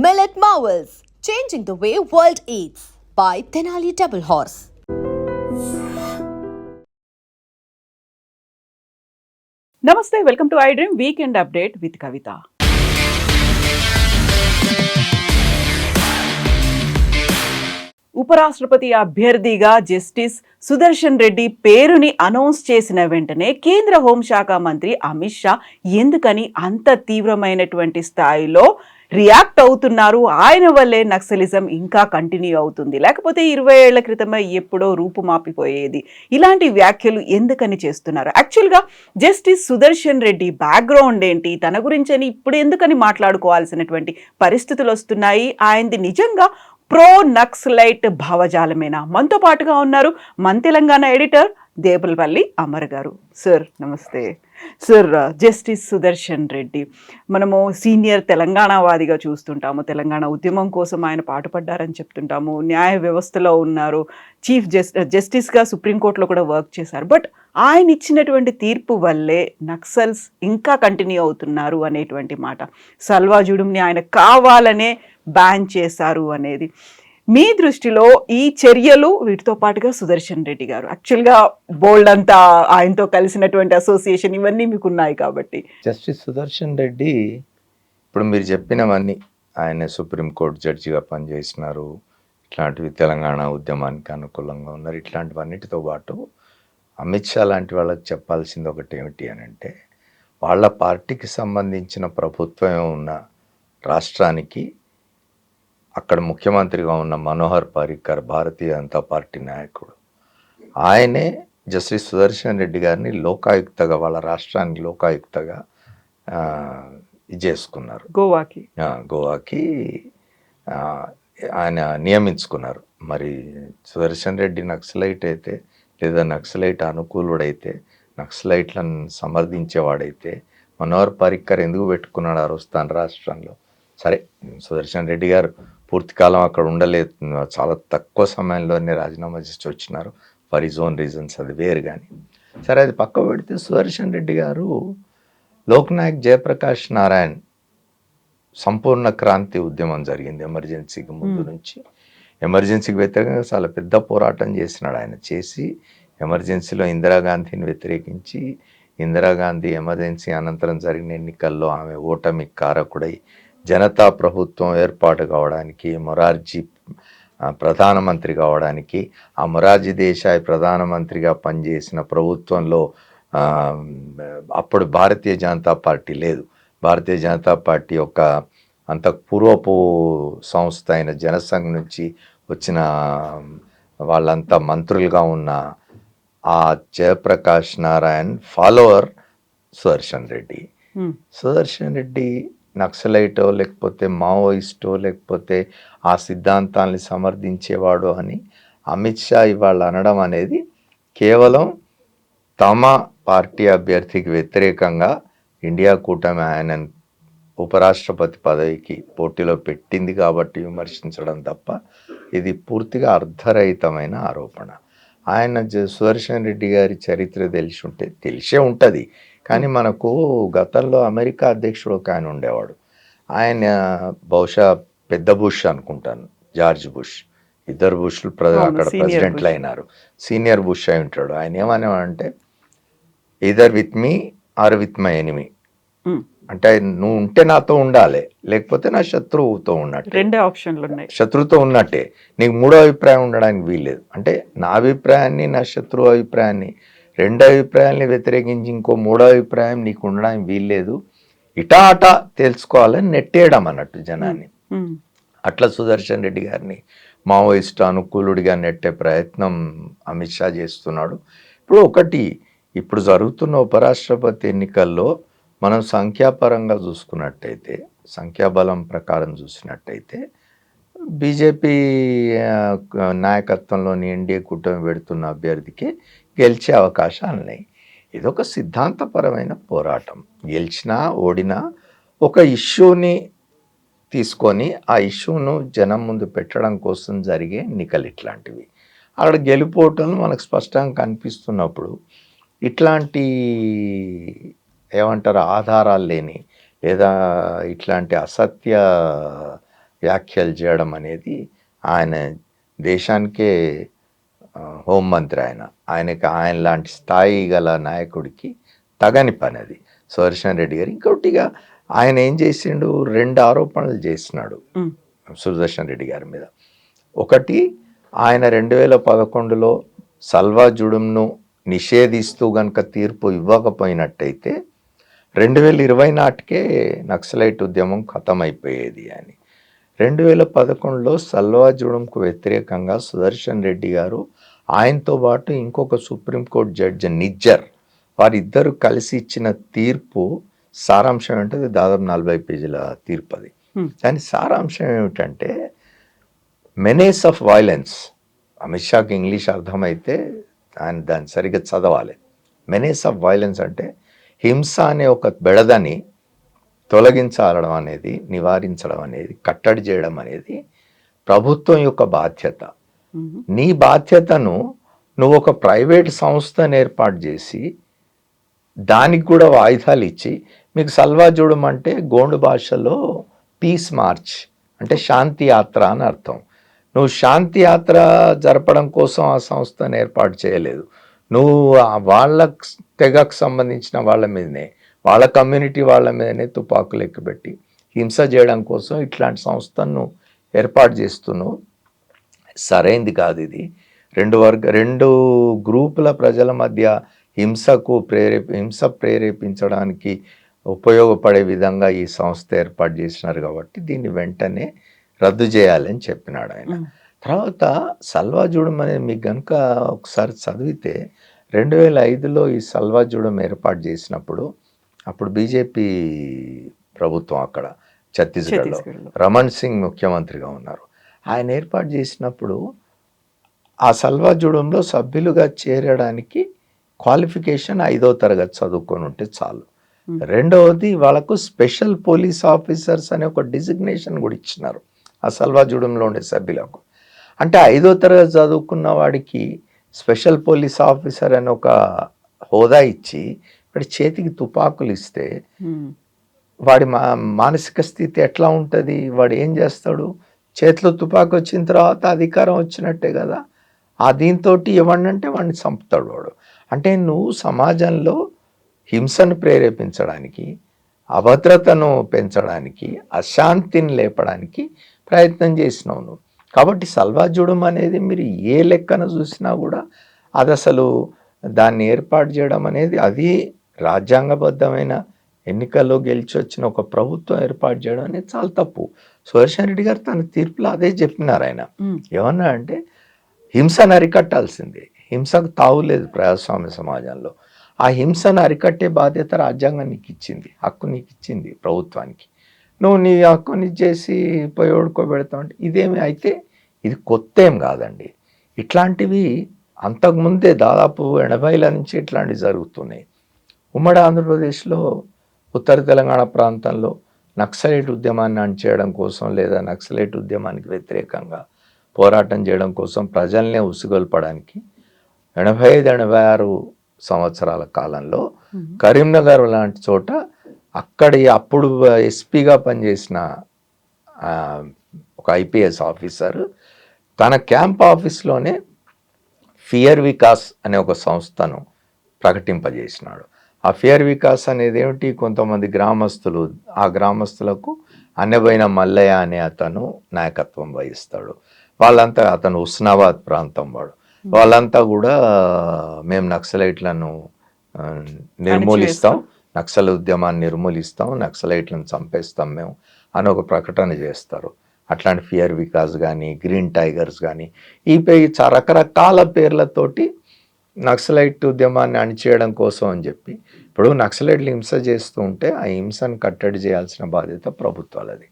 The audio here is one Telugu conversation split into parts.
Millet Marvels, changing the way world eats by Tenali Double Horse. నమస్తే, welcome to I dream weekend update with Kavitha. ఉపరాష్ట్రపతి అభ్యర్థిగా జస్టిస్ సుదర్శన్ రెడ్డి పేరుని అనౌన్స్ చేసిన వెంటనే కేంద్ర హోంశాఖ మంత్రి అమిత్ షా ఎందుకని అంత తీవ్రమైనటువంటి స్థాయిలో రియాక్ట్ అవుతున్నారు? ఆయన వల్లే నక్సలిజం ఇంకా కంటిన్యూ అవుతుంది, లేకపోతే 20 ఏళ్ల క్రితమే ఎప్పుడో రూపుమాపిపోయేది, ఇలాంటి వ్యాఖ్యలు ఎందుకని చేస్తున్నారు? యాక్చువల్గా జస్టిస్ సుదర్శన్ రెడ్డి బ్యాక్గ్రౌండ్ ఏంటి, తన గురించి ఇప్పుడు ఎందుకని మాట్లాడుకోవాల్సినటువంటి పరిస్థితులు వస్తున్నాయి? ఆయనది నిజంగా ప్రో నక్సలైట్ భావజాలమేనా? మనతో పాటుగా ఉన్నారు మన తెలంగాణ ఎడిటర్ దేపులపల్లి అమర్ గారు. సార్ నమస్తే. సార్, జస్టిస్ సుదర్శన్ రెడ్డి మనము సీనియర్ తెలంగాణవాదిగా చూస్తుంటాము, తెలంగాణ ఉద్యమం కోసం ఆయన పాటుపడ్డారని చెప్తుంటాము, న్యాయ వ్యవస్థలో ఉన్నారు, చీఫ్ జస్టిస్గా సుప్రీంకోర్టులో కూడా వర్క్ చేశారు. బట్ ఆయన ఇచ్చినటువంటి తీర్పు వల్లే నక్సల్స్ ఇంకా కంటిన్యూ అవుతున్నారు అనేటువంటి మాట. సల్వా జుడుంని ఆయన కావాలనే బ్యాన్ చేశారు అనేది మీ దృష్టిలో ఈ చర్యలు, వీటితో పాటుగా సుదర్శన్ రెడ్డి గారు యాక్చువల్గా బోల్డ్ అంతా ఆయనతో కలిసినటువంటి అసోసియేషన్, ఇవన్నీ మీకు ఉన్నాయి కాబట్టి. జస్టిస్ సుదర్శన్ రెడ్డి ఇప్పుడు మీరు చెప్పినవన్నీ, ఆయన సుప్రీంకోర్టు జడ్జిగా పనిచేసినారు, ఇట్లాంటివి తెలంగాణ ఉద్యమానికి అనుకూలంగా ఉన్నారు, ఇట్లాంటివన్నిటితో పాటు అమిత్ షా లాంటి వాళ్ళకి చెప్పాల్సింది ఒకటి ఏమిటి అని అంటే, వాళ్ళ పార్టీకి సంబంధించిన ప్రభుత్వం ఉన్న రాష్ట్రానికి అక్కడ ముఖ్యమంత్రిగా ఉన్న మనోహర్ పారికర్, భారతీయ జనతా పార్టీ నాయకుడు, ఆయనే జస్టిస్ సుదర్శన్ రెడ్డి గారిని లోకాయుక్తగా, వాళ్ళ రాష్ట్రానికి లోకాయుక్తగా ఇది చేసుకున్నారు. గోవాకి ఆయన నియమించుకున్నారు. మరి సుదర్శన్ రెడ్డి నక్సలైట్ అయితే, లేదా నక్సలైట్ అనుకూలుడైతే, నక్సలైట్లను సమర్థించేవాడైతే మనోహర్ పారికర్ ఎందుకు పెట్టుకున్నాడు ఆ రోజు తన రాష్ట్రంలో? సరే, సుదర్శన్ రెడ్డి గారు పూర్తి కాలం అక్కడ ఉండలేదు, చాలా తక్కువ సమయంలోనే రాజీనామా చేసి వచ్చినారు ఫర్ హిజ్ ఓన్ రీజన్స్, అది వేరు. కానీ సరే, అది పక్క పెడితే సుదర్శన్ రెడ్డి గారు లోక్నాయక్ జయప్రకాష్ నారాయణ్ సంపూర్ణ క్రాంతి ఉద్యమం జరిగింది ఎమర్జెన్సీకి ముందు నుంచి. ఎమర్జెన్సీకి వ్యతిరేకంగా చాలా పెద్ద పోరాటం చేసినాడు ఆయన. చేసి ఎమర్జెన్సీలో ఇందిరాగాంధీని వ్యతిరేకించి, ఇందిరాగాంధీ ఎమర్జెన్సీ అనంతరం జరిగిన ఎన్నికల్లో ఆమె ఓటమి కారకుడై జనతా ప్రభుత్వం ఏర్పాటు కావడానికి, మొరార్జీ ప్రధానమంత్రి కావడానికి, ఆ మొరార్జీ దేశాయ్ ప్రధానమంత్రిగా పనిచేసిన ప్రభుత్వంలో అప్పుడు భారతీయ జనతా పార్టీ లేదు, భారతీయ జనతా పార్టీ ఒక అంత పూర్వపు సంస్థ అయిన జనసంఘ్ నుంచి వచ్చిన వాళ్ళంతా మంత్రులుగా ఉన్న ఆ జయప్రకాష్ నారాయణ్ ఫాలోవర్ సుదర్శన్ రెడ్డి. సుదర్శన్ రెడ్డి నక్సలైటో, లేకపోతే మావోయిస్టో, లేకపోతే ఆ సిద్ధాంతాన్ని సమర్థించేవాడు అని అమిత్ షా ఇవాళ అనడం అనేది కేవలం తమ పార్టీ అభ్యర్థికి వ్యతిరేకంగా ఇండియా కూటమి ఆయన ఉపరాష్ట్రపతి పదవికి పోటీలో పెట్టింది కాబట్టి విమర్శించడం తప్ప ఇది పూర్తిగా అర్ధరహితమైన ఆరోపణ. ఆయన సుదర్శన్ రెడ్డి గారి చరిత్ర తెలిసే ఉంటుంది. కానీ మనకు గతంలో అమెరికా అధ్యక్షుడు ఒక ఆయన ఉండేవాడు, ఆయన బహుశా పెద్ద బుష్ అనుకుంటాను, జార్జ్ బుష్, ఇద్దరు బుష్లు అక్కడ ప్రెసిడెంట్లు అయినారు, సీనియర్ బుష్ అయి ఉంటాడు. ఆయన ఏమనేవాడంటే, either with me or with my enemy, అంటే నువ్వు ఉంటే నాతో ఉండాలి, లేకపోతే నా శత్రువుతో ఉన్నట్టే, రెండే ఆప్షన్లు ఉన్నాయి, శత్రువుతో ఉన్నట్టే, నీకు మూడో అభిప్రాయం ఉండడానికి వీల్లేదు. అంటే నా అభిప్రాయాన్ని, నా శత్రువు అభిప్రాయాన్ని, రెండు అభిప్రాయాల్ని వ్యతిరేకించి ఇంకో మూడో అభిప్రాయం నీకు ఉండడానికి వీల్లేదు, ఇటా అటా తెలుసుకోవాలని నెట్టేయడం అన్నట్టు జనాన్ని. అట్లా సుదర్శన్ రెడ్డి గారిని మావోయిస్ట్ అనుకూలుడిగా నెట్టే ప్రయత్నం అమిత్ షా చేస్తున్నాడు. ఇప్పుడు జరుగుతున్న ఉపరాష్ట్రపతి ఎన్నికల్లో మనం సంఖ్యాపరంగా చూసుకున్నట్టయితే, సంఖ్యాబలం ప్రకారం చూసినట్టయితే బీజేపీ నాయకత్వంలోని ఎన్డీఏ కూటమి పెడుతున్న అభ్యర్థికి గెలిచే అవకాశాలు ఉన్నాయి. ఇదొక సిద్ధాంతపరమైన పోరాటం. గెలిచినా ఓడినా ఒక ఇష్యూని తీసుకొని ఆ ఇష్యూను జనం ముందు పెట్టడం కోసం జరిగే ఎన్నికలు ఇట్లాంటివి. అక్కడ గెలిపోవటం మనకు స్పష్టంగా కనిపిస్తున్నప్పుడు ఇట్లాంటి ఏమంటారు ఆధారాలు లేని లేదా ఇట్లాంటి అసత్య వ్యాఖ్యలు చేయడం అనేది ఆయన దేశానికే హోంమంత్రి ఆయనకి ఆయన లాంటి స్థాయి గల నాయకుడికి తగని పని అది సుదర్శన్ రెడ్డి గారు. ఇంకోటిగా ఆయన ఏం చేసిండు, 2 ఆరోపణలు చేసినాడు సుదర్శన్ రెడ్డి గారి మీద. ఒకటి, ఆయన 2011లో సల్వా జుడుంను నిషేధిస్తూ గనక తీర్పు ఇవ్వకపోయినట్టయితే 2020 నాటికే నక్సలైట్ ఉద్యమం ఖతమైపోయేది అని. 2011లో సల్వా జుడంకు వ్యతిరేకంగా సుదర్శన్ రెడ్డి గారు, ఆయనతో పాటు ఇంకొక సుప్రీంకోర్టు జడ్జి నిజ్జర్, వారిద్దరూ కలిసి ఇచ్చిన తీర్పు సారాంశం ఏంటంటే దాదాపు 40 పేజీల తీర్పు అది. దాని సారాంశం ఏమిటంటే మెనేస్ ఆఫ్ వైలెన్స్. అమిత్ షాకి ఇంగ్లీష్ అర్థమైతే ఆయన దాన్ని సరిగ్గా చదవాలి. మెనేస్ ఆఫ్ వైలెన్స్ అంటే హింస అనే ఒక బెడదని తొలగించడం అనేది, నివారించడం అనేది, కట్టడి చేయడం అనేది ప్రభుత్వం యొక్క బాధ్యత. నీ బాధ్యతను నువ్వు ఒక ప్రైవేట్ సంస్థను ఏర్పాటు చేసి దానికి కూడా వాయిదాలు ఇచ్చి, మీకు సల్వా జుడం అంటే గోండు భాషలో పీస్ మార్చ్ అంటే శాంతి యాత్ర అని అర్థం. నువ్వు శాంతి యాత్ర జరపడం కోసం ఆ సంస్థను ఏర్పాటు చేయలేదు. నువ్వు వాళ్ళ తెగకు సంబంధించిన వాళ్ళ మీదనే, వాళ్ళ కమ్యూనిటీ వాళ్ళ మీదనే తుపాకులు ఎక్కుపెట్టి హింస చేయడం కోసం ఇట్లాంటి సంస్థను ఏర్పాటు చేస్తున్నావు. సరైంది కాదు ఇది. 2 గ్రూపుల ప్రజల మధ్య హింస ప్రేరేపించడానికి ఉపయోగపడే విధంగా ఈ సంస్థ ఏర్పాటు చేసినారు కాబట్టి దీన్ని వెంటనే రద్దు చేయాలని చెప్పినాడు ఆయన. తర్వాత సల్వా జుడం అనేది మీకు కనుక ఒకసారి చదివితే 2005లో ఈ సల్వా జుడం ఏర్పాటు చేసినప్పుడు అప్పుడు బీజేపీ ప్రభుత్వం అక్కడ ఛత్తీస్గఢ్లో రమణ్ సింగ్ ముఖ్యమంత్రిగా ఉన్నారు. ఆయన ఏర్పాటు చేసినప్పుడు ఆ సల్వా జుడంలో సభ్యులుగా చేరడానికి క్వాలిఫికేషన్ 5వ తరగతి చదువుకొని ఉంటే చాలు. రెండవది, వాళ్ళకు స్పెషల్ పోలీస్ ఆఫీసర్స్ అనే ఒక డిజిగ్నేషన్ కూడా ఇచ్చినారు ఆ సల్వా జుడంలో ఉండే సభ్యులకు. అంటే 5వ తరగతి చదువుకున్న వాడికి స్పెషల్ పోలీస్ ఆఫీసర్ అని ఒక హోదా ఇచ్చి వాడి చేతికి తుపాకులు ఇస్తే వాడి మానసిక స్థితి ఎట్లా ఉంటుంది? వాడు ఏం చేస్తాడు? చేతిలో తుపాకు వచ్చిన తర్వాత అధికారం వచ్చినట్టే కదా. ఆ దీంతో ఇవ్వండి వాడిని చంపుతాడు వాడు. అంటే నువ్వు సమాజంలో హింసను ప్రేరేపించడానికి, అభద్రతను పెంచడానికి, అశాంతిని లేపడానికి ప్రయత్నం చేసినావు నువ్వు. కాబట్టి సల్వా జుడం అనేది మీరు ఏ లెక్కన చూసినా కూడా అది అసలు దాన్ని ఏర్పాటు చేయడం అనేది అది రాజ్యాంగబద్ధమైన ఎన్నికల్లో గెలిచి వచ్చిన ఒక ప్రభుత్వం ఏర్పాటు చేయడం అనేది చాలా తప్పు. సుదర్శన్ రెడ్డి గారు తన తీర్పులో అదే చెప్పినారు. ఆయన ఏమన్నా అంటే హింసను అరికట్టాల్సిందే, హింసకు తావులేదు ప్రజాస్వామ్య సమాజంలో. ఆ హింసను అరికట్టే బాధ్యత రాజ్యాంగం నీకు ఇచ్చింది, హక్కు నీకు ఇచ్చింది ప్రభుత్వానికి. నువ్వు నీ హక్కుని చేసి పోయి ఓడుకోబెడతావు అంటే ఇదేమి అయితే ఇది కొత్త ఏం కాదండి. ఇట్లాంటివి అంతకుముందే దాదాపు 80ల నుంచి ఇట్లాంటివి జరుగుతున్నాయి. ఉమ్మడి ఆంధ్రప్రదేశ్లో ఉత్తర తెలంగాణ ప్రాంతంలో నక్సలైట్ ఉద్యమాన్ని అణిచేయడం కోసం లేదా నక్సలైట్ ఉద్యమానికి వ్యతిరేకంగా పోరాటం చేయడం కోసం ప్రజల్నే ఉసిగొల్పడానికి 85-86 సంవత్సరాల కాలంలో కరీంనగర్ లాంటి చోట అక్కడి అప్పుడు ఎస్పీగా పనిచేసిన ఒక ఐపీఎస్ ఆఫీసర్ తన క్యాంప్ ఆఫీస్లోనే ఫియర్ వికాస్ అనే ఒక సంస్థను ప్రకటింపజేసినాడు. ఆ ఫియర్ వికాస్ అనేది ఏమిటి? కొంతమంది గ్రామస్తులు, ఆ గ్రామస్తులకు అన్నబోయిన మల్లయ్య అనే అతను నాయకత్వం వహిస్తాడు. వాళ్ళంతా, అతను హుస్నాబాద్ ప్రాంతం వాడు, వాళ్ళంతా కూడా మేము నక్సలైట్లను నిర్మూలిస్తాం, నక్సల్ ఉద్యమాన్ని నిర్మూలిస్తాం, నక్సలైట్లను చంపేస్తాం మేము అని ఒక ప్రకటన చేస్తారు. అట్లాంటి ఫియర్ వికాస్ కానీ, గ్రీన్ టైగర్స్ కానీ, ఈ రకరకాల పేర్లతోటి నక్సలైట్ ఉద్యమాన్ని అణిచేయడం కోసం అని చెప్పి, ఇప్పుడు నక్సలైట్లు హింస చేస్తూ ఉంటే ఆ హింసను కట్టడి చేయాల్సిన బాధ్యత ప్రభుత్వాలది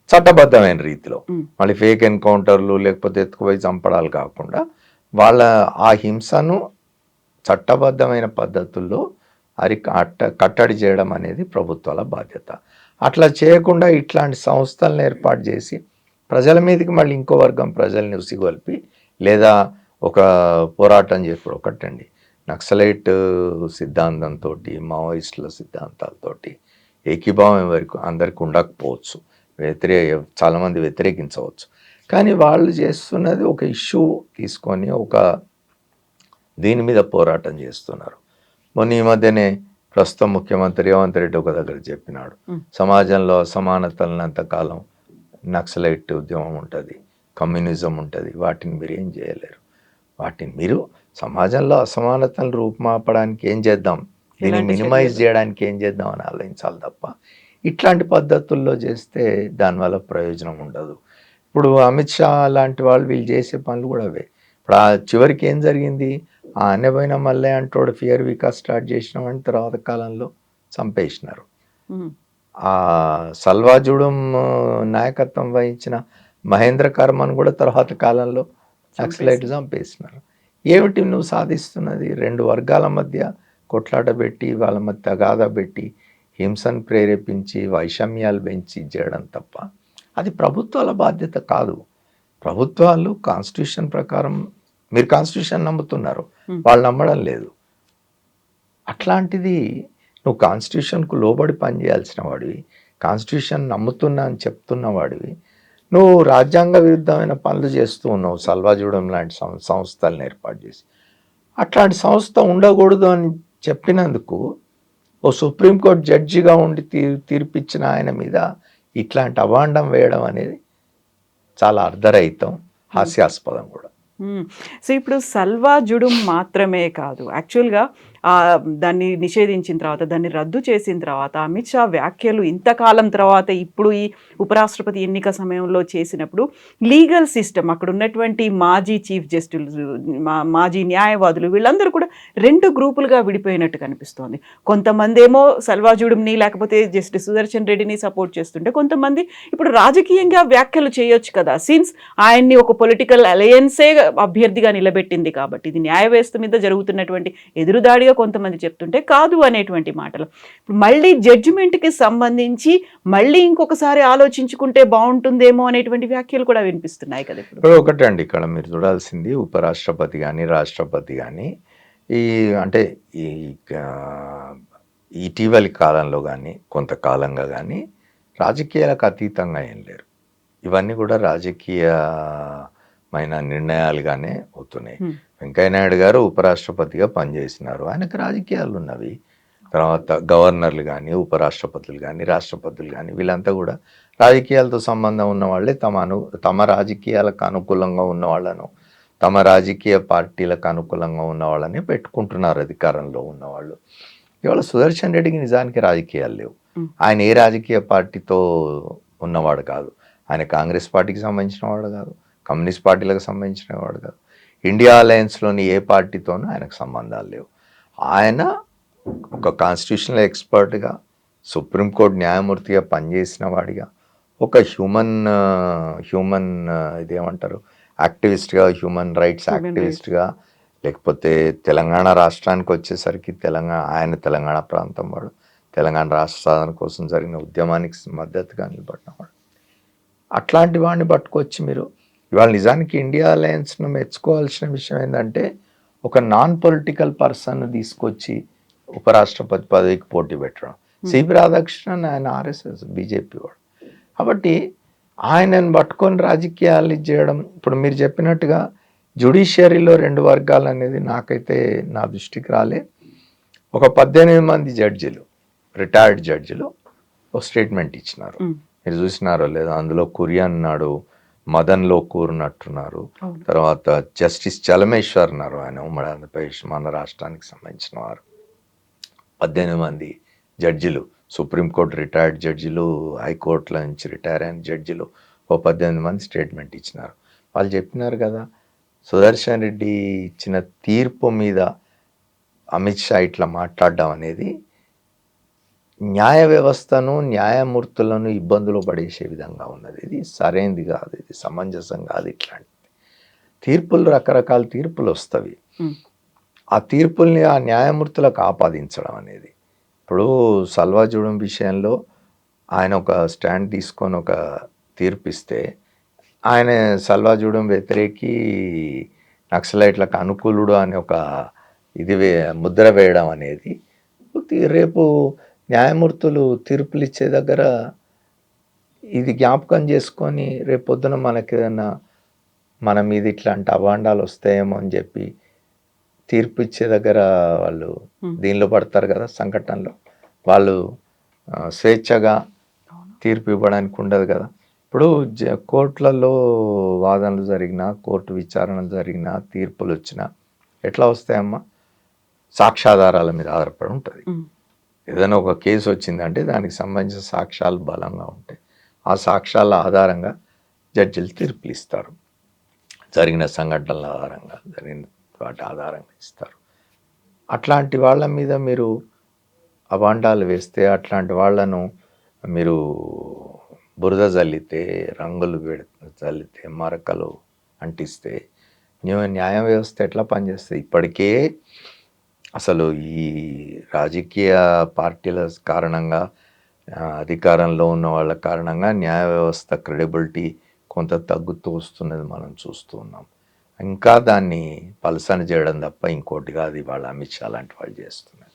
చట్టబద్ధమైన రీతిలో. మళ్ళీ ఫేక్ ఎన్కౌంటర్లు లేకపోతే ఎత్తుకుపోయి చంపడాలు కాకుండా వాళ్ళ ఆ హింసను చట్టబద్ధమైన పద్ధతుల్లో కట్టడి చేయడం అనేది ప్రభుత్వాల బాధ్యత. అట్లా చేయకుండా ఇట్లాంటి సంస్థలను ఏర్పాటు చేసి ప్రజల మీదకి మళ్ళీ ఇంకో వర్గం ప్రజల్ని ఉసిగొల్పి లేదా ఒక పోరాటం చేప్పుడు ఒకటండి, నక్సలైట్ సిద్ధాంతంతో మావోయిస్టుల సిద్ధాంతాలతోటి ఏకీభావం వరకు అందరికి ఉండకపోవచ్చు. చాలామంది వ్యతిరేకించవచ్చు. కానీ వాళ్ళు చేస్తున్నది ఒక ఇష్యూ తీసుకొని దీని మీద పోరాటం చేస్తున్నారు. మొన్న ఈ మధ్యనే ప్రస్తుతం ముఖ్యమంత్రి రేవంత్ రెడ్డి ఒక దగ్గర చెప్పినాడు, సమాజంలో అసమానతలనంతకాలం నక్సలైట్ ఉద్యమం ఉంటుంది, కమ్యూనిజం ఉంటుంది, వాటిని మీరు ఏం చేయలేరు. వాటిని మీరు సమాజంలో అసమానతలను రూపుమాపడానికి ఏం చేద్దాం, దీన్ని మినిమైజ్ చేయడానికి ఏం చేద్దాం అని ఆలోచించాలి తప్ప ఇట్లాంటి పద్ధతుల్లో చేస్తే దానివల్ల ప్రయోజనం ఉండదు. ఇప్పుడు అమిత్ షా లాంటి వాళ్ళు వీళ్ళు చేసే పనులు కూడా అవే. ఇప్పుడు ఆ చివరికి ఏం జరిగింది, ఆ అన్నపోయిన మళ్ళీ అంటోడు ఫియర్ వికాస్ స్టార్ట్ చేసినామని తర్వాత కాలంలో చంపేసినారు. ఆ సల్వాజుడం నాయకత్వం వహించిన మహేంద్ర కర్మను కూడా తర్వాత కాలంలో నక్సలైట్ చంపేసినారు. ఏమిటి నువ్వు సాధిస్తున్నది? రెండు వర్గాల మధ్య కొట్లాట పెట్టి, వాళ్ళ మధ్య తగాదా పెట్టి, హింసను ప్రేరేపించి, వైషమ్యాలు పెంచి చేయడం తప్ప అది ప్రభుత్వాల బాధ్యత కాదు. ప్రభుత్వాలు కాన్స్టిట్యూషన్ ప్రకారం, మీరు కాన్స్టిట్యూషన్ నమ్ముతున్నారు, వాళ్ళు నమ్మడం లేదు. అట్లాంటిది నువ్వు కాన్స్టిట్యూషన్కు లోబడి పనిచేయాల్సిన వాడివి, కాన్స్టిట్యూషన్ నమ్ముతున్నా అని చెప్తున్న వాడివి, నువ్వు రాజ్యాంగ విరుద్ధమైన పనులు చేస్తూ ఉన్నావు. సల్వాజూడం లాంటి సంస్థలను ఏర్పాటు చేసి, అట్లాంటి సంస్థ ఉండకూడదు అని చెప్పినందుకు ఓ సుప్రీంకోర్టు జడ్జిగా ఉండి తీర్పిచ్చిన ఆయన మీద ఇట్లాంటి అభాండం వేయడం అనేది చాలా అర్ధరహితం, హాస్యాస్పదం కూడా. సో ఇప్పుడు సల్వాజుడుం మాత్రమే కాదు, యాక్చువల్గా దాన్ని నిషేధించిన తర్వాత, దాన్ని రద్దు చేసిన తర్వాత, అమిత్ షా వ్యాఖ్యలు ఇంతకాలం తర్వాత ఇప్పుడు ఈ ఉపరాష్ట్రపతి ఎన్నిక సమయంలో చేసినప్పుడు లీగల్ సిస్టమ్, అక్కడ ఉన్నటువంటి మాజీ చీఫ్ జస్టిస్, మాజీ న్యాయవాదులు వీళ్ళందరూ కూడా రెండు గ్రూపులుగా విడిపోయినట్టు కనిపిస్తోంది. కొంతమంది ఏమో సల్వాజుడుంని లేకపోతే జస్టిస్ సుదర్శన్ రెడ్డిని సపోర్ట్ చేస్తుంటే, కొంతమంది ఇప్పుడు రాజకీయంగా వ్యాఖ్యలు చేయొచ్చు కదా, సిన్స్ ఆయన్ని ఒక పొలిటికల్ అలయన్సే అభ్యర్థిగా నిలబెట్టింది కాబట్టి, ఇది న్యాయ వ్యవస్థ మీద జరుగుతున్నటువంటి ఎదురుదాడిగా కొంతమంది చెప్తుంటే కాదు అనేటువంటి మాటలు. మళ్ళీ జడ్జిమెంట్కి సంబంధించి మళ్ళీ ఇంకొకసారి ఆలోచించుకుంటే బాగుంటుందేమో అనేటువంటి వ్యాఖ్యలు కూడా వినిపిస్తున్నాయి కదా. ఇప్పుడు ఒకటండి, ఇక్కడ మీరు చూడాల్సింది ఉపరాష్ట్రపతి కానీ రాష్ట్రపతి కానీ అంటే ఇటీవలి కాలంలో కానీ కొంతకాలంగా కానీ రాజకీయాలకు అతీతంగా ఏం లేరు. ఇవన్నీ కూడా రాజకీయమైన నిర్ణయాలుగానే అవుతున్నాయి. వెంకయ్యనాయుడు గారు ఉపరాష్ట్రపతిగా పనిచేసినారు, ఆయనకు రాజకీయాలు ఉన్నవి. తర్వాత గవర్నర్లు కానీ, ఉపరాష్ట్రపతులు కానీ, రాష్ట్రపతులు కానీ వీళ్ళంతా కూడా రాజకీయాలతో సంబంధం ఉన్న వాళ్ళే. తమ రాజకీయాలకు అనుకూలంగా ఉన్న వాళ్ళను, తమ రాజకీయ పార్టీలకు అనుకూలంగా ఉన్న వాళ్ళని పెట్టుకుంటున్నారు అధికారంలో ఉన్నవాళ్ళు. ఇవాళ సుదర్శన్ రెడ్డికి నిజానికి రాజకీయాలు లేవు. ఆయన ఏ రాజకీయ పార్టీతో ఉన్నవాడు కాదు. ఆయన కాంగ్రెస్ పార్టీకి సంబంధించిన వాడు కాదు, కమ్యూనిస్ట్ పార్టీలకు సంబంధించిన వాడు కాదు, ఇండియా అలయన్స్లోని ఏ పార్టీతోనూ ఆయనకు సంబంధాలు లేవు. ఆయన ఒక కాన్స్టిట్యూషనల్ ఎక్స్పర్ట్గా, సుప్రీంకోర్టు న్యాయమూర్తిగా పనిచేసిన వాడిగా, ఒక హ్యూమన్ ఇదేమంటారు యాక్టివిస్ట్గా, హ్యూమన్ రైట్స్ యాక్టివిస్ట్గా, లేకపోతే తెలంగాణ రాష్ట్రానికి వచ్చేసరికి ఆయన తెలంగాణ ప్రాంతం వాడు, తెలంగాణ రాష్ట్ర సాధన కోసం జరిగిన ఉద్యమానికి మద్దతుగా నిలబడినవాడు. అట్లాంటి వాడిని పట్టుకొచ్చి మీరు ఇవాళ నిజానికి ఇండియా అలయన్స్ను మెచ్చుకోవాల్సిన విషయం ఏంటంటే, ఒక నాన్ పొలిటికల్ పర్సన్ తీసుకొచ్చి ఉపరాష్ట్రపతి పదవికి పోటీ పెట్టడం. సిపి రాధాకృష్ణన్ ఆయన ఆర్ఎస్ఎస్ బీజేపీ వాడు. కాబట్టి ఆయనను పట్టుకొని రాజకీయాలు చేయడం, ఇప్పుడు మీరు చెప్పినట్టుగా జ్యుడిషియరీలో రెండు వర్గాలు అనేది నాకైతే నా దృష్టికి రాలే. ఒక 18 మంది జడ్జిలు, రిటైర్డ్ జడ్జిలు ఒక స్టేట్మెంట్ ఇచ్చినారు. మీరు చూసినారో లేదో, అందులో కురియన్ నాడు, మదన్ లోకూర్ ఉన్నట్టున్నారు, తర్వాత జస్టిస్ చలమేశ్వర్ ఉన్నారు, ఆయన ఉమ్మడి ఆంధ్రప్రదేశ్ మన రాష్ట్రానికి సంబంధించిన వారు. 18 మంది జడ్జిలు, సుప్రీంకోర్టు రిటైర్డ్ జడ్జిలు, హైకోర్టుల నుంచి రిటైర్ అయిన జడ్జిలు, 18 మంది స్టేట్మెంట్ ఇచ్చినారు. వాళ్ళు చెప్పినారు కదా, సుదర్శన్ రెడ్డి ఇచ్చిన తీర్పు మీద అమిత్ షా ఇట్లా మాట్లాడడం అనేది న్యాయ వ్యవస్థను, న్యాయమూర్తులను ఇబ్బందులు పడేసే విధంగా ఉన్నది. ఇది సరైనది కాదు, ఇది సమంజసం కాదు. ఇట్లాంటి తీర్పులు, రకరకాల తీర్పులు వస్తవి, ఆ తీర్పుల్ని ఆ న్యాయమూర్తులకు ఆపాదించడం అనేది. ఇప్పుడు సల్వాజుడం విషయంలో ఆయన ఒక స్టాండ్ తీసుకొని ఒక తీర్పు ఇస్తే, ఆయన సల్వాజుడం వ్యతిరేకి, నక్సలైట్లకు అనుకూలుడు అని ఒక ముద్ర వేయడం అనేది రేపు న్యాయమూర్తులు తీర్పులు ఇచ్చే దగ్గర ఇది జ్ఞాపకం చేసుకొని రేపొద్దున మనకి ఏదైనా మన మీద ఇట్లాంటి అభాండాలు వస్తాయేమో అని చెప్పి తీర్పు ఇచ్చే దగ్గర వాళ్ళు దీనిలో పడతారు కదా, సంఘటనలో వాళ్ళు స్వేచ్ఛగా తీర్పు ఇవ్వడానికి ఉండదు కదా. ఇప్పుడు కోర్టులలో వాదనలు జరిగినా, కోర్టు విచారణ జరిగినా, తీర్పులు వచ్చినా ఎట్లా వస్తాయమ్మా? సాక్ష్యాధారాల మీద ఆధారపడి ఉంటుంది. ఏదైనా ఒక కేసు వచ్చిందంటే దానికి సంబంధించిన సాక్ష్యాలు బలంగా ఉంటాయి. ఆ సాక్ష్యాల ఆధారంగా జడ్జిలు తీర్పులు ఇస్తారు. జరిగిన సంఘటనల ఆధారంగా, జరిగిన వాటి ఆధారంగా ఇస్తారు. అట్లాంటి వాళ్ళ మీద మీరు అభాండాలు వేస్తే, అట్లాంటి వాళ్ళను మీరు బురద జల్లితే, రంగులు చల్లితే, మరకలు అంటిస్తే న్యాయ వ్యవస్థ ఎట్లా పనిచేస్తుంది? ఇప్పటికే అసలు ఈ రాజకీయ పార్టీల కారణంగా, అధికారంలో ఉన్న వాళ్ళ కారణంగా న్యాయ వ్యవస్థ క్రెడిబిలిటీ కొంత తగ్గుతూ వస్తున్నది మనం చూస్తూ ఉన్నాం. ఇంకా దాన్ని పలసన చేయడం తప్ప ఇంకోటి కాదు ఇవాళ అమిత్ షా లాంటి వాళ్ళు చేస్తున్నారు.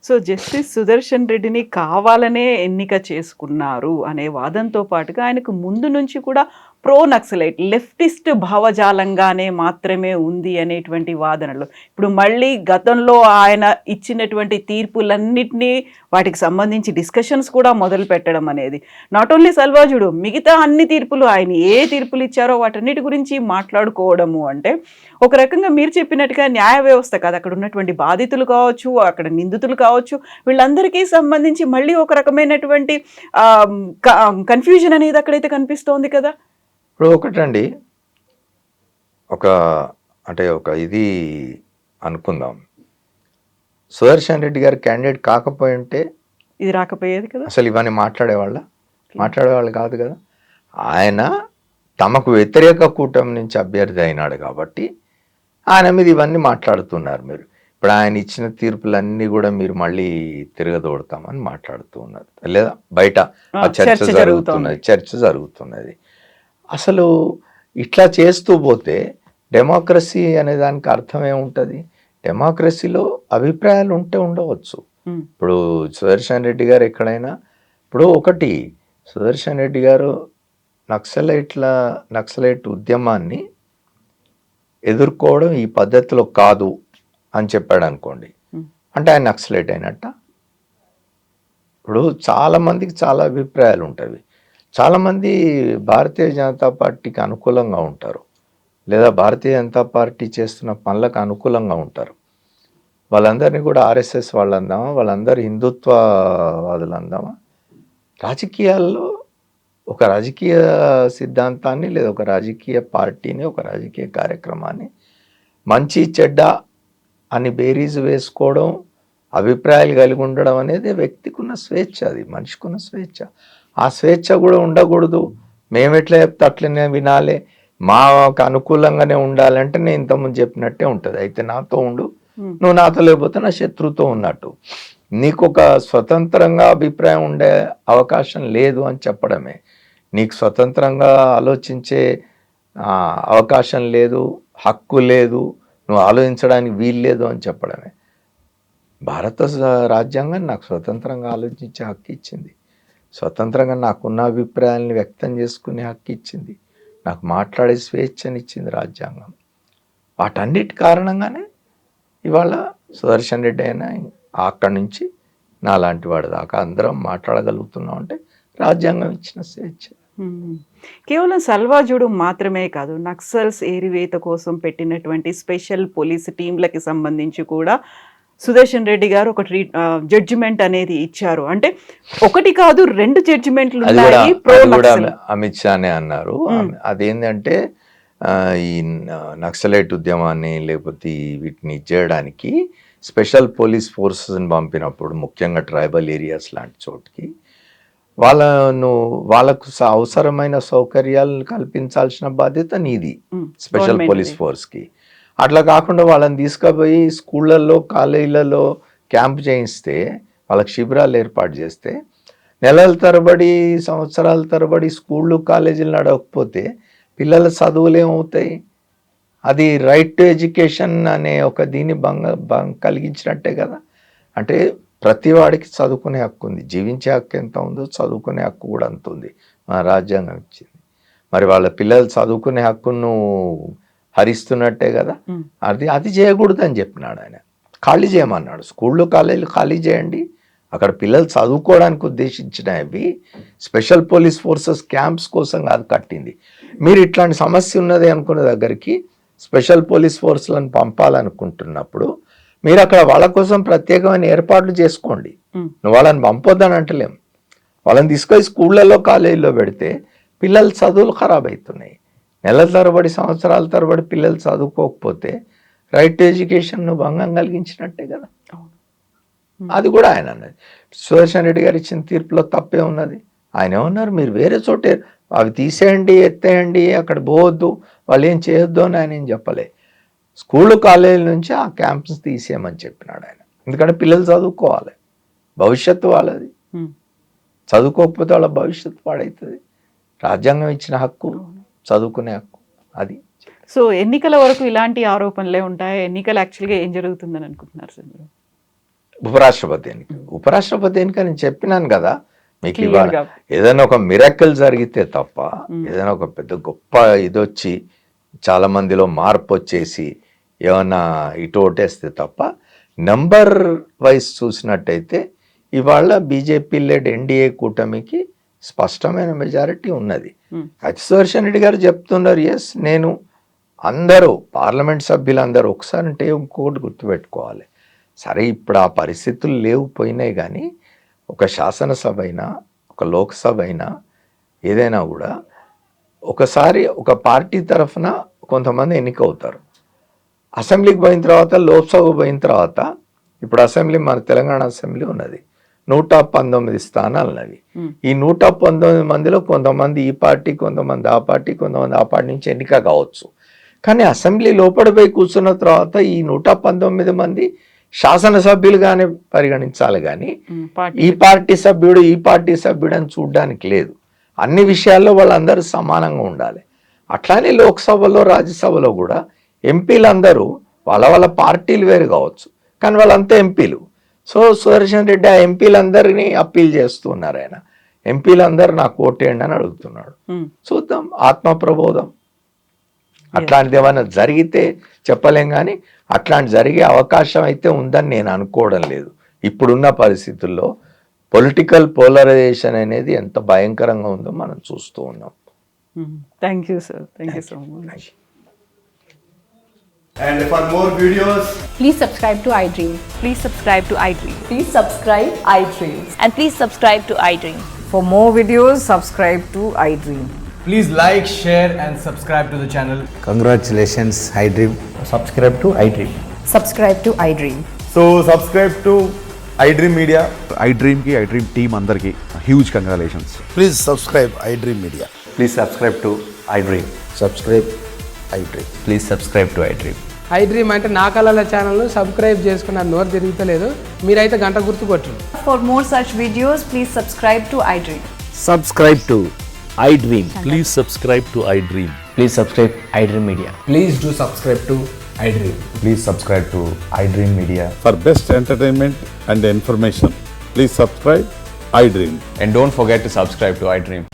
సో జస్టిస్ సుదర్శన్ రెడ్డిని కావాలనే ఎన్నిక చేసుకున్నారు అనే వాదంతో పాటుగా ఆయనకు ముందు నుంచి కూడా ప్రో నక్సలైట్ లెఫ్టిస్ట్ భావజాలంగానే మాత్రమే ఉంది అనేటువంటి వాదనలు. ఇప్పుడు మళ్ళీ గతంలో ఆయన ఇచ్చినటువంటి తీర్పులన్నిటినీ వాటికి సంబంధించి డిస్కషన్స్ కూడా మొదలు పెట్టడం అనేది, నాట్ ఓన్లీ సల్వాజుడు, మిగతా అన్ని తీర్పులు ఆయన ఏ తీర్పులు ఇచ్చారో వాటన్నిటి గురించి మాట్లాడుకోవడము అంటే ఒక రకంగా మీరు చెప్పినట్టుగా న్యాయ వ్యవస్థ కాదు, అక్కడ ఉన్నటువంటి బాధితులు కావచ్చు, అక్కడ నిందితులు కావచ్చు, వీళ్ళందరికీ సంబంధించి మళ్ళీ ఒక రకమైనటువంటి కన్ఫ్యూజన్ అనేది అక్కడైతే కనిపిస్తోంది కదా. ఇప్పుడు ఒకటండి, ఒక ఇది అనుకుందాం, సుదర్శన్ రెడ్డి గారు క్యాండిడేట్ కాకపోయి ఉంటే ఇది రాకపోయేది కదా, అసలు ఇవన్నీ మాట్లాడేవాళ్ళు కాదు కదా. ఆయన తమకు వ్యతిరేక కూటమి నుంచి అభ్యర్థి అయినాడు కాబట్టి ఆయన మీద ఇవన్నీ మాట్లాడుతున్నారు. మీరు ఇప్పుడు ఆయన ఇచ్చిన తీర్పులన్నీ కూడా మీరు మళ్ళీ తిరగదోడతామని మాట్లాడుతూ ఉన్నారు, లేదా బయట చర్చ జరుగుతున్నది. అసలు ఇట్లా చేస్తూ పోతే డెమోక్రసీ అనే దానికి అర్థం ఏముంటుంది? డెమోక్రసీలో అభిప్రాయాలు ఉండవచ్చు. ఇప్పుడు సుదర్శన్ రెడ్డి గారు ఎక్కడైనా, ఇప్పుడు ఒకటి సుదర్శన్ రెడ్డి గారు నక్సలైట్ ఉద్యమాన్ని ఎదుర్కోవడం ఈ పద్ధతిలో కాదు అని చెప్పాడు అనుకోండి, అంటే ఆయన నక్సలైట్ అయినట్ట. ఇప్పుడు చాలామందికి చాలా అభిప్రాయాలు ఉంటాయి. చాలామంది భారతీయ జనతా పార్టీకి అనుకూలంగా ఉంటారు, లేదా భారతీయ జనతా పార్టీ చేస్తున్న పనులకు అనుకూలంగా ఉంటారు. వాళ్ళందరినీ కూడా ఆర్ఎస్ఎస్ వాళ్ళు అందామా, వాళ్ళందరూ హిందుత్వవాదులు అందామా? రాజకీయాల్లో ఒక రాజకీయ సిద్ధాంతాన్ని, లేదా ఒక రాజకీయ పార్టీని, ఒక రాజకీయ కార్యక్రమాన్ని మంచి చెడ్డ అని బేరీజు వేసుకోవడం, అభిప్రాయాలు కలిగి ఉండడం అనేది వ్యక్తికి ఉన్న స్వేచ్ఛ, అది మనిషికి ఉన్న స్వేచ్ఛ. ఆ స్వేచ్ఛ కూడా ఉండకూడదు. మేము ఎట్లా చెప్తే అట్లనే వినాలి, మాకు అనుకూలంగానే ఉండాలంటే నేను ఇంతకుముందు చెప్పినట్టే ఉంటుంది. అయితే నాతో ఉండు, నువ్వు నాతో లేకపోతే నా శత్రువుతో ఉన్నట్టు. నీకు ఒక స్వతంత్రంగా అభిప్రాయం ఉండే అవకాశం లేదు అని చెప్పడమే, నీకు స్వతంత్రంగా ఆలోచించే అవకాశం లేదు, హక్కు లేదు, నువ్వు ఆలోచించడానికి వీలు లేదు అని చెప్పడమే. భారత రాజ్యాంగం నాకు స్వతంత్రంగా ఆలోచించే హక్కు ఇచ్చింది, స్వతంత్రంగా నాకున్న అభిప్రాయాలను వ్యక్తం చేసుకునే హక్కు ఇచ్చింది, నాకు మాట్లాడే స్వేచ్ఛనిచ్చింది రాజ్యాంగం. వాటన్నిటి కారణంగానే ఇవాళ సుదర్శన్ రెడ్డి అయినా అక్కడి నుంచి నాలాంటి వాడి దాకా అందరం మాట్లాడగలుగుతున్నాం అంటే రాజ్యాంగం ఇచ్చిన స్వేచ్ఛ. కేవలం సల్వాజుడు మాత్రమే కాదు, నక్సల్స్ ఏరివేత కోసం పెట్టినటువంటి స్పెషల్ పోలీస్ టీంలకి సంబంధించి కూడా సుదర్శన్ రెడ్డి గారు ఒక జడ్జిమెంట్ అనేది ఇచ్చారు. అంటే ఒకటి కాదు, 2 జడ్జిమెంట్లు ఉన్నాయి. అమిత్ షానే అన్నారు. అదేంటంటే ఈ నక్సలైట్ ఉద్యమాన్ని లేకపోతే వీటిని చేయడానికి స్పెషల్ పోలీస్ ఫోర్సెస్ని పంపినప్పుడు, ముఖ్యంగా ట్రైబల్ ఏరియాస్ లాంటి చోటుకి, వాళ్ళకు అవసరమైన సౌకర్యాలను కల్పించాల్సిన బాధ్యత నీది స్పెషల్ పోలీస్ ఫోర్స్కి. అట్లా కాకుండా వాళ్ళని తీసుకుపోయి స్కూళ్ళల్లో, కాలేజీలలో క్యాంప్ చేయిస్తే, వాళ్ళకి శిబిరాలు ఏర్పాటు చేస్తే, నెలల తరబడి, సంవత్సరాల తరబడి స్కూళ్ళు, కాలేజీలు నడవకపోతే పిల్లల చదువులు ఏమవుతాయి? అది రైట్ టు ఎడ్యుకేషన్ అనే ఒక దీన్ని కలిగించినట్టే కదా. అంటే ప్రతి వాడికి చదువుకునే హక్కు ఉంది, జీవించే హక్కు ఎంత ఉందో చదువుకునే హక్కు కూడా అంత ఉంది. మన రాజ్యాంగం ఇచ్చింది. మరి వాళ్ళ పిల్లలు చదువుకునే హక్కును హరిస్తున్నట్టే కదా. అది చేయకూడదు అని చెప్పినాడు ఆయన. ఖాళీ చేయమన్నాడు. స్కూళ్ళు కాలేజీలు ఖాళీ చేయండి, అక్కడ పిల్లలు చదువుకోవడానికి ఉద్దేశించినవి స్పెషల్ పోలీస్ ఫోర్సెస్ క్యాంప్స్ కోసం కాదు కట్టింది. మీరు ఇట్లాంటి సమస్య ఉన్నది అనుకున్న దగ్గరికి స్పెషల్ పోలీస్ ఫోర్స్లను పంపాలనుకుంటున్నప్పుడు మీరు అక్కడ వాళ్ళ కోసం ప్రత్యేకమైన ఏర్పాట్లు చేసుకోండి. నువ్వు వాళ్ళని పంపొద్దని అంటలేం. వాళ్ళని తీసుకొని స్కూళ్ళల్లో కాలేజీలో పెడితే పిల్లల చదువులు ఖరాబ్ అవుతున్నాయి. నెలల తరబడి సంవత్సరాల తరబడి పిల్లలు చదువుకోకపోతే రైట్ టు ఎడ్యుకేషన్ను భంగం కలిగించినట్టే కదా. అది కూడా ఆయన అన్నది. సుదర్శన్ రెడ్డి గారు ఇచ్చిన తీర్పులో తప్పే ఉన్నది. ఆయన ఏమన్నారు, మీరు వేరే చోటే అవి తీసేయండి, ఎత్తేయండి, అక్కడ పోవద్దు, వాళ్ళు ఏం చేయొద్దు అని ఆయన ఏం చెప్పలే. స్కూళ్ళు కాలేజీల నుంచి ఆ క్యాంపస్ తీసేయమని చెప్పినాడు ఆయన. ఎందుకంటే పిల్లలు చదువుకోవాలి, భవిష్యత్తు వాళ్ళది. చదువుకోకపోతే వాళ్ళ భవిష్యత్తు పాడవుతుంది. రాజ్యాంగం ఇచ్చిన హక్కు చదువుకునే హక్కు అది. సో ఎన్నికల వరకు ఇలాంటి ఆరోపణలే ఉంటాయి. ఎన్నికలు యాక్చువల్గా ఏం జరుగుతుందని అనుకుంటున్నారు సార్ మీరు? ఉపరాష్ట్రపతి ఎన్నిక నేను చెప్పినాను కదా మీకు. ఇవాళ ఏదైనా ఒక మిరాకిల్ జరిగితే తప్ప, ఏదైనా ఒక పెద్ద గొప్ప ఇదొచ్చి చాలా మందిలో మార్పు వచ్చేసి ఏమన్నా ఇటు ఓటేస్తే తప్ప, నంబర్ వైజ్ చూసినట్టయితే ఇవాళ బీజేపీ లెడ్ ఎన్డీఏ కూటమికి స్పష్టమైన మెజారిటీ ఉన్నది. సుదర్శన్ రెడ్డి గారు చెప్తున్నారు, ఎస్ నేను అందరూ పార్లమెంట్ సభ్యులందరూ ఒకసారి అంటే ఇంకొకటి గుర్తుపెట్టుకోవాలి. సరే ఇప్పుడు ఆ పరిస్థితులు లేవు, పోయినాయి. కానీ ఒక శాసనసభ అయినా ఒక లోక్సభ అయినా ఏదైనా కూడా ఒకసారి ఒక పార్టీ తరఫున కొంతమంది ఎన్నికవుతారు. అసెంబ్లీకి పోయిన తర్వాత, లోక్సభ పోయిన తర్వాత, ఇప్పుడు అసెంబ్లీ మన తెలంగాణ అసెంబ్లీ ఉన్నది, 119 స్థానాలు ఉన్నవి. ఈ 119 మందిలో కొంతమంది ఈ పార్టీ, కొంతమంది ఆ పార్టీ, కొంతమంది ఆ పార్టీ నుంచి ఎన్నిక కావచ్చు. కానీ అసెంబ్లీ లోపల పోయి కూర్చున్న తర్వాత ఈ 119 మంది శాసనసభ్యులుగానే పరిగణించాలి. కానీ ఈ పార్టీ సభ్యుడు ఈ పార్టీ సభ్యుడు అని చూడడానికి లేదు. అన్ని విషయాల్లో వాళ్ళందరూ సమానంగా ఉండాలి. అట్లానే లోక్సభలో రాజ్యసభలో కూడా ఎంపీలందరూ వాళ్ళ వాళ్ళ పార్టీలు వేరు కావచ్చు, కానీ వాళ్ళంతా ఎంపీలు. సో సుదర్శన్ రెడ్డి ఆ ఎంపీలందరినీ అప్పీల్ చేస్తున్నారు. ఆయన ఎంపీలందరూ నాకు ఓటేయండి అని అడుగుతున్నాడు. చూద్దాం, ఆత్మ ప్రబోధం. అట్లాంటిది ఏమైనా జరిగితే చెప్పలేం, కానీ అట్లాంటి జరిగే అవకాశం అయితే ఉందని నేను అనుకోవడం లేదు. ఇప్పుడున్న పరిస్థితుల్లో పొలిటికల్ పోలరైజేషన్ అనేది ఎంత భయంకరంగా ఉందో మనం చూస్తూ ఉన్నాం. Thank you sir, thank you so much. And for more videos, Please subscribe to iDream. Please subscribe to iDream. Please subscribe iDream. And please subscribe to iDream. For more videos, subscribe to iDream. please like, share and subscribe to the channel. Congratulations, iDream. Subscribe to iDream. Subscribe to iDream. So subscribe to iDream Media. iDream ki iDream team andarki huge congratulations. Please subscribe iDream Media. Please subscribe to iDream. Subscribe iDream. Please subscribe to iDream. iDream అంటే నా కళల ఛానల్ను సబ్స్క్రైబ్ చేసుకున్న నోరు తిరుగుతలేదు, మీరైతే గంట గుర్తు కొట్టండి. For more such videos, please subscribe to iDream. Subscribe to iDream. Please subscribe to iDream. Please subscribe iDream Media. Please do subscribe to iDream. Please subscribe to iDream Media. For best entertainment and information, please subscribe iDream. And don't forget to subscribe to iDream.